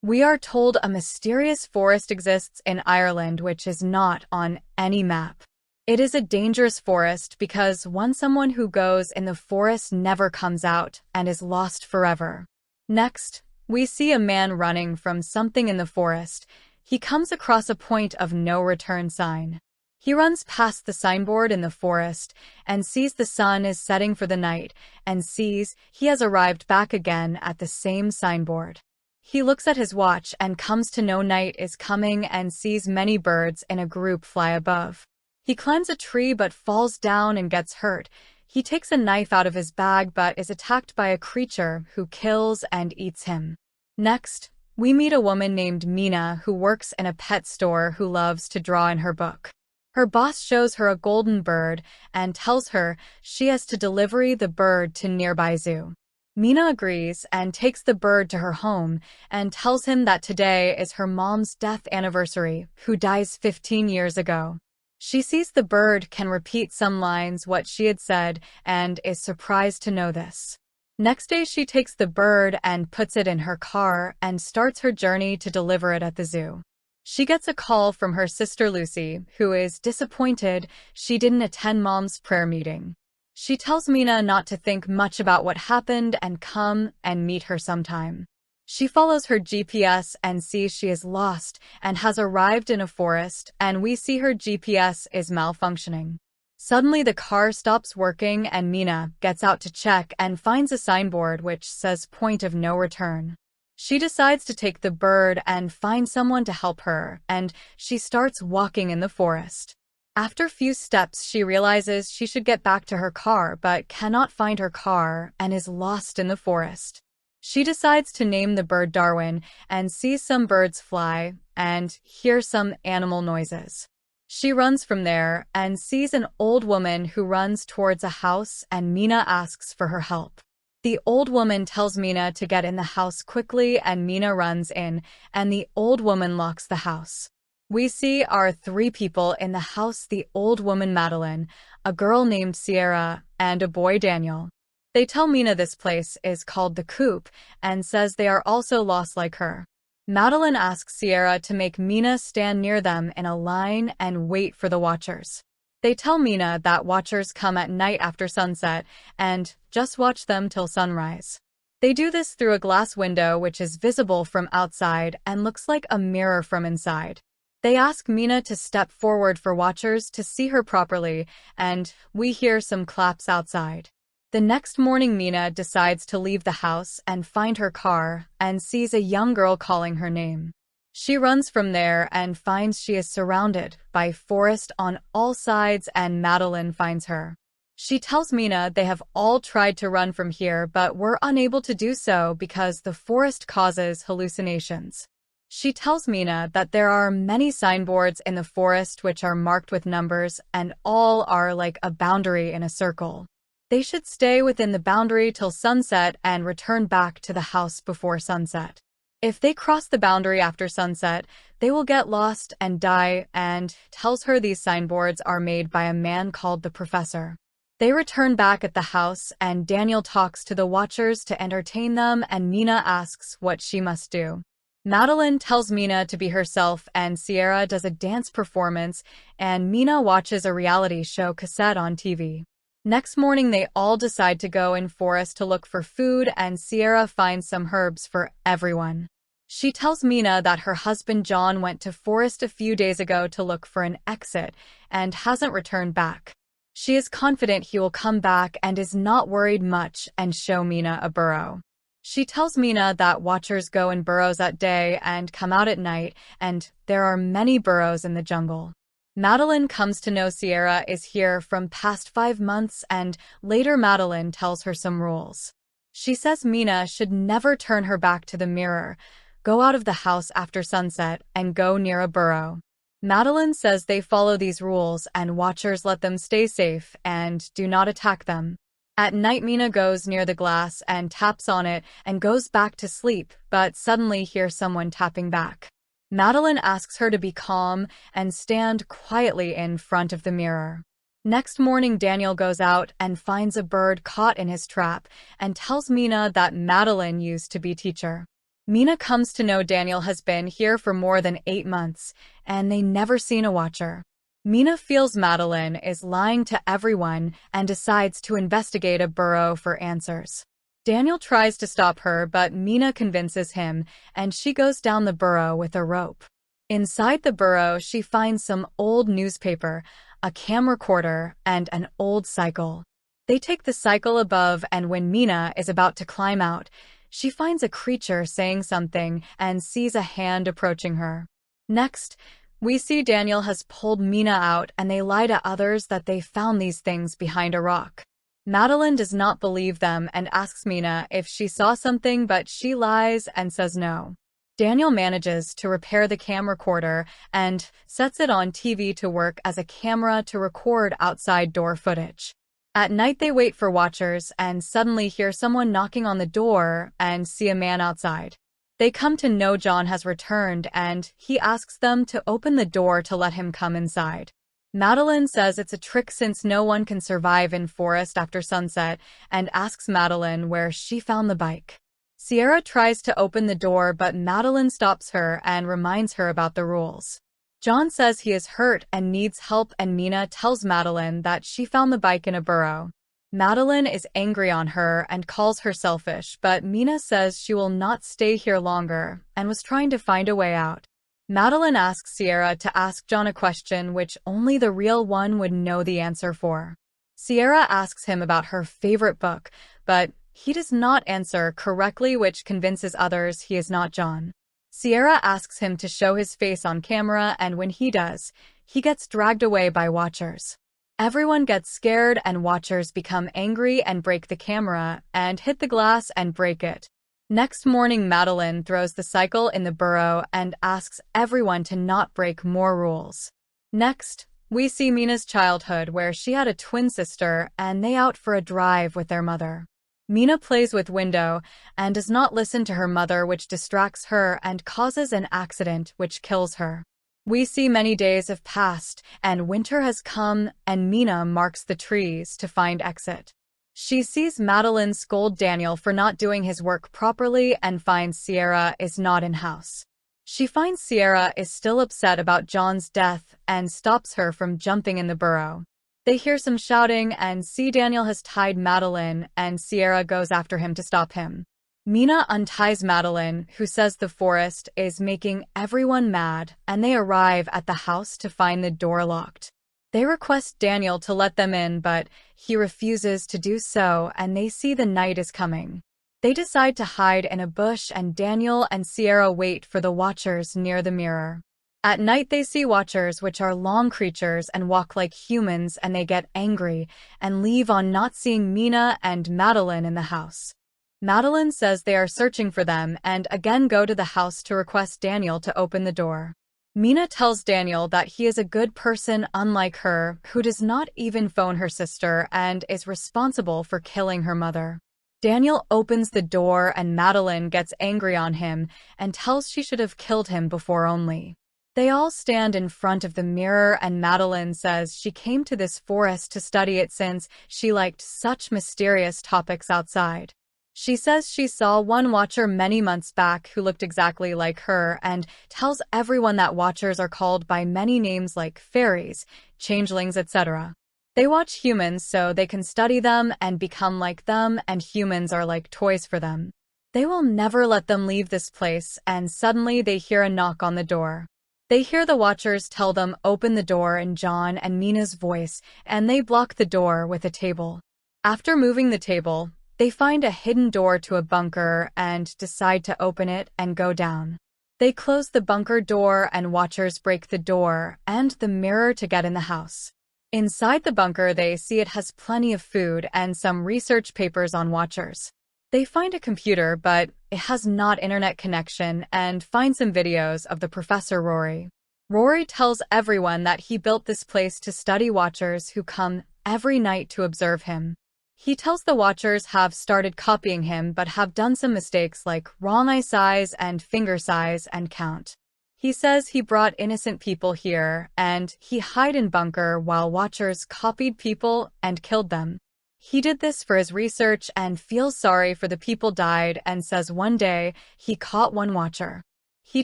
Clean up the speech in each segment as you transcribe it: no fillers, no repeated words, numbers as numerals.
We are told a mysterious forest exists in Ireland which is not on any map. It is a dangerous forest because someone who goes in the forest never comes out and is lost forever. Next, we see a man running from something in the forest. He comes across a point of no return sign. He runs past the signboard in the forest and sees the sun is setting for the night and sees he has arrived back again at the same signboard. He looks at his watch and comes to know night is coming and sees many birds in a group fly above. He climbs a tree but falls down and gets hurt. He takes a knife out of his bag but is attacked by a creature who kills and eats him. Next, we meet a woman named Mina who works in a pet store who loves to draw in her book. Her boss shows her a golden bird and tells her she has to deliver the bird to nearby zoo. Mina agrees and takes the bird to her home and tells him that today is her mom's death anniversary, who dies 15 years ago. She sees the bird can repeat some lines what she had said and is surprised to know this. Next day she takes the bird and puts it in her car and starts her journey to deliver it at the zoo. She gets a call from her sister Lucy, who is disappointed she didn't attend Mom's prayer meeting. She tells Mina not to think much about what happened and come and meet her sometime. She follows her GPS and sees she is lost and has arrived in a forest, and we see her GPS is malfunctioning. Suddenly the car stops working and Mina gets out to check and finds a signboard which says point of no return. She decides to take the bird and find someone to help her, and she starts walking in the forest. After few steps, she realizes she should get back to her car but cannot find her car and is lost in the forest. She decides to name the bird Darwin and sees some birds fly and hears some animal noises. She runs from there and sees an old woman who runs towards a house, and Mina asks for her help. The old woman tells Mina to get in the house quickly, and Mina runs in, and the old woman locks the house. We see our three people in the house: the old woman Madeline, a girl named Sierra, and a boy Daniel. They tell Mina this place is called the Coop and says they are also lost like her. Madeline asks Sierra to make Mina stand near them in a line and wait for the watchers. They tell Mina that watchers come at night after sunset and just watch them till sunrise. They do this through a glass window which is visible from outside and looks like a mirror from inside. They ask Mina to step forward for watchers to see her properly, and we hear some claps outside. The next morning, Mina decides to leave the house and find her car and sees a young girl calling her name. She runs from there and finds she is surrounded by forest on all sides, and Madeline finds her. She tells Mina they have all tried to run from here but were unable to do so because the forest causes hallucinations. She tells Mina that there are many signboards in the forest which are marked with numbers and all are like a boundary in a circle. They should stay within the boundary till sunset and return back to the house before sunset. If they cross the boundary after sunset, they will get lost and die, and tells her these signboards are made by a man called the Professor. They return back at the house and Daniel talks to the watchers to entertain them, and Mina asks what she must do. Madeline tells Mina to be herself, and Sierra does a dance performance, and Mina watches a reality show cassette on TV. Next morning, they all decide to go in forest to look for food, and Sierra finds some herbs for everyone. She tells Mina that her husband John went to forest a few days ago to look for an exit and hasn't returned back. She is confident he will come back and is not worried much and show Mina a burrow. She tells Mina that watchers go in burrows at day and come out at night, and there are many burrows in the jungle. Madeline comes to know Sierra is here from past 5 months, and later Madeline tells her some rules. She says Mina should never turn her back to the mirror, go out of the house after sunset, and go near a burrow. Madeline says they follow these rules and watchers let them stay safe and do not attack them. At night, Mina goes near the glass and taps on it and goes back to sleep, but suddenly hears someone tapping back. Madeline asks her to be calm and stand quietly in front of the mirror. Next morning, Daniel goes out and finds a bird caught in his trap and tells Mina that Madeline used to be teacher. Mina comes to know Daniel has been here for more than 8 months, and they never seen a watcher. Mina feels Meallaigh is lying to everyone and decides to investigate a burrow for answers. Daniel tries to stop her, but Mina convinces him, and she goes down the burrow with a rope. Inside the burrow, she finds some old newspaper, a camcorder, and an old cycle. They take the cycle above, and when Mina is about to climb out, she finds a creature saying something and sees a hand approaching her. Next, we see Daniel has pulled Mina out, and they lie to others that they found these things behind a rock. Meallaigh does not believe them and asks Mina if she saw something, but she lies and says no. Daniel manages to repair the camcorder and sets it on TV to work as a camera to record outside door footage. At night they wait for watchers and suddenly hear someone knocking on the door and see a man outside. They come to know John has returned and he asks them to open the door to let him come inside. Meallaigh says it's a trick since no one can survive in forest after sunset and asks Meallaigh where she found the bike. Sierra tries to open the door, but Meallaigh stops her and reminds her about the rules. John says he is hurt and needs help, and Mina tells Meallaigh that she found the bike in a burrow. Meallaigh is angry on her and calls her selfish, but Mina says she will not stay here longer and was trying to find a way out. Meallaigh asks Sierra to ask John a question which only the real one would know the answer for. Sierra asks him about her favorite book, but he does not answer correctly, which convinces others he is not John. Sierra asks him to show his face on camera, and when he does, he gets dragged away by watchers. Everyone gets scared and watchers become angry and break the camera and hit the glass and break it. Next morning, Meallaigh throws the cycle in the burrow and asks everyone to not break more rules. Next, we see Mina's childhood where she had a twin sister and they out for a drive with their mother. Mina plays with window and does not listen to her mother, which distracts her and causes an accident which kills her. We see many days have passed and winter has come, and Mina marks the trees to find exit. She sees Meallaigh scold Daniel for not doing his work properly and finds Sierra is not in house. She finds Sierra is still upset about John's death and stops her from jumping in the burrow. They hear some shouting and see Daniel has tied Meallaigh, and Sierra goes after him to stop him. Mina unties Meallaigh, who says the forest is making everyone mad, and they arrive at the house to find the door locked. They request Daniel to let them in, but he refuses to do so, and they see the night is coming. They decide to hide in a bush, and Daniel and Sierra wait for the watchers near the mirror. At night they see watchers, which are long creatures and walk like humans, and they get angry and leave on not seeing Mina and Meallaigh in the house. Meallaigh says they are searching for them and again go to the house to request Daniel to open the door. Mina tells Daniel that he is a good person unlike her, who does not even phone her sister and is responsible for killing her mother. Daniel opens the door and Meallaigh gets angry on him and tells she should have killed him before only. They all stand in front of the mirror and Meallaigh says she came to this forest to study it since she liked such mysterious topics outside. She says she saw one watcher many months back who looked exactly like her and tells everyone that watchers are called by many names like fairies, changelings, etc. They watch humans so they can study them and become like them, and humans are like toys for them. They will never let them leave this place, and suddenly they hear a knock on the door. They hear the watchers tell them open the door in John and Mina's voice, and they block the door with a table. After moving the table, they find a hidden door to a bunker and decide to open it and go down. They close the bunker door and watchers break the door and the mirror to get in the house. Inside the bunker they see it has plenty of food and some research papers on watchers. They find a computer, but it has not internet connection, and find some videos of the Professor Rory. Rory tells everyone that he built this place to study watchers who come every night to observe him. He tells the watchers have started copying him but have done some mistakes like wrong eye size and finger size and count. He says he brought innocent people here and he hid in bunker while watchers copied people and killed them. He did this for his research and feels sorry for the people died and says one day he caught one watcher. He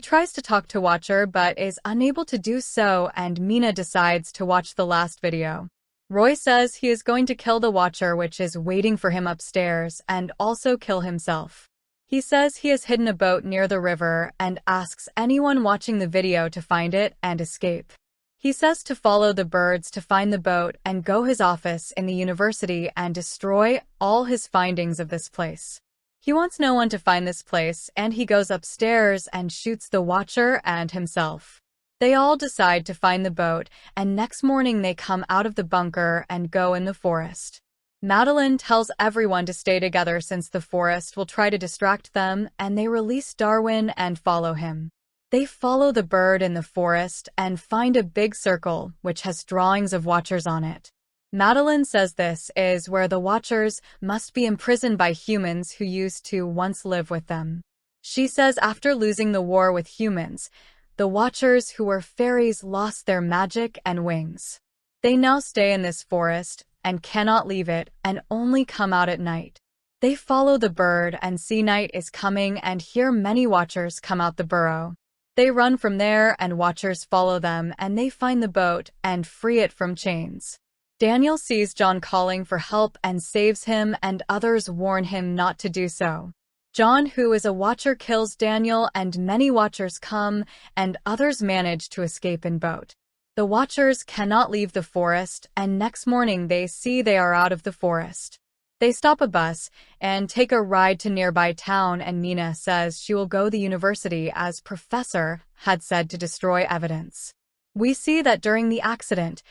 tries to talk to Watcher but is unable to do so, and Mina decides to watch the last video. Roy says he is going to kill the Watcher, which is waiting for him upstairs, and also kill himself. He says he has hidden a boat near the river and asks anyone watching the video to find it and escape. He says to follow the birds to find the boat and go his office in the university and destroy all his findings of this place. He wants no one to find this place, and he goes upstairs and shoots the Watcher and himself. They all decide to find the boat, and next morning they come out of the bunker and go in the forest. Madeline tells everyone to stay together since the forest will try to distract them, and they release Darwin and follow him. They follow the bird in the forest and find a big circle which has drawings of Watchers on it. Madeline says this is where the Watchers must be imprisoned by humans who used to once live with them. She says after losing the war with humans, the Watchers who were fairies lost their magic and wings. They now stay in this forest and cannot leave it and only come out at night. They follow the bird and see night is coming and hear many Watchers come out the burrow. They run from there and Watchers follow them and they find the boat and free it from chains. Daniel sees John calling for help and saves him, and others warn him not to do so. John, who is a Watcher, kills Daniel and many Watchers come, and others manage to escape in boat. The Watchers cannot leave the forest, and next morning they see they are out of the forest. They stop a bus and take a ride to nearby town, and Mina says she will go to the university as Professor had said to destroy evidence. We see that during the accident,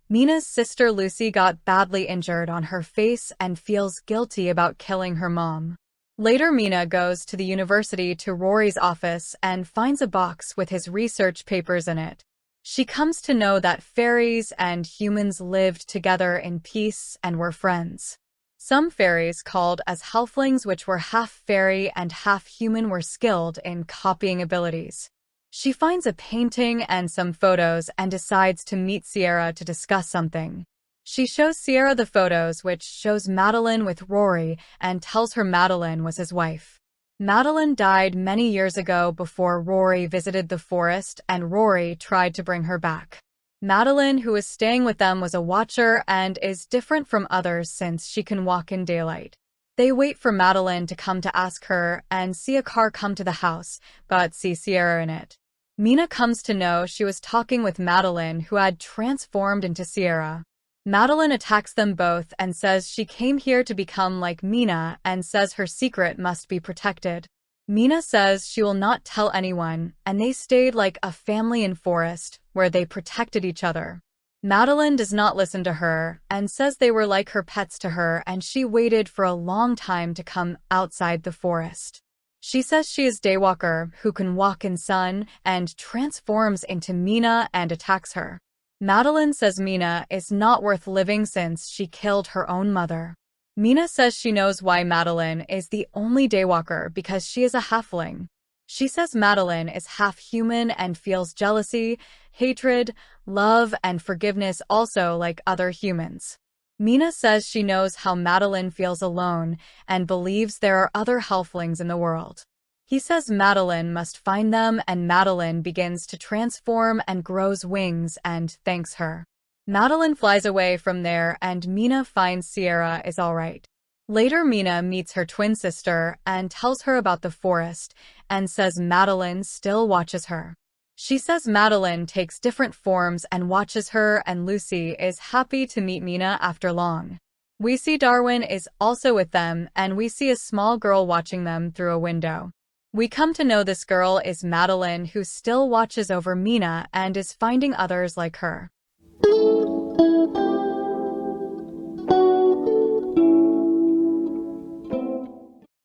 Mina's sister Lucy got badly injured on her face and feels guilty about killing her mom. Later, Mina goes to the university to Rory's office and finds a box with his research papers in it. She comes to know that fairies and humans lived together in peace and were friends. Some fairies, called as halflings, which were half fairy and half human, were skilled in copying abilities. She finds a painting and some photos and decides to meet Sierra to discuss something. She shows Sierra the photos, which shows Madeline with Rory, and tells her Madeline was his wife. Madeline died many years ago before Rory visited the forest, and Rory tried to bring her back. Madeline, who is staying with them, was a Watcher and is different from others since she can walk in daylight. They wait for Madeline to come to ask her and see a car come to the house, but see Sierra in it. Mina comes to know she was talking with Madeline, who had transformed into Sierra. Madeline attacks them both and says she came here to become like Mina and says her secret must be protected. Mina says she will not tell anyone, and they stayed like a family in forest where they protected each other. Madeline does not listen to her and says they were like her pets to her, and she waited for a long time to come outside the forest. She says she is Daywalker, who can walk in sun, and transforms into Mina and attacks her. Madeline says Mina is not worth living since she killed her own mother. Mina says she knows why Madeline is the only Daywalker because she is a halfling. She says Madeline is half human and feels jealousy, hatred, love, and forgiveness also like other humans. Mina says she knows how Madeline feels alone and believes there are other halflings in the world. He says Madeline must find them, and Madeline begins to transform and grows wings and thanks her. Madeline flies away from there, and Mina finds Sierra is alright. Later, Mina meets her twin sister and tells her about the forest and says Madeline still watches her. She says Madeline takes different forms and watches her, and Lucy is happy to meet Mina after long. We see Darwin is also with them, and we see a small girl watching them through a window. We come to know this girl is Madeline, who still watches over Mina and is finding others like her.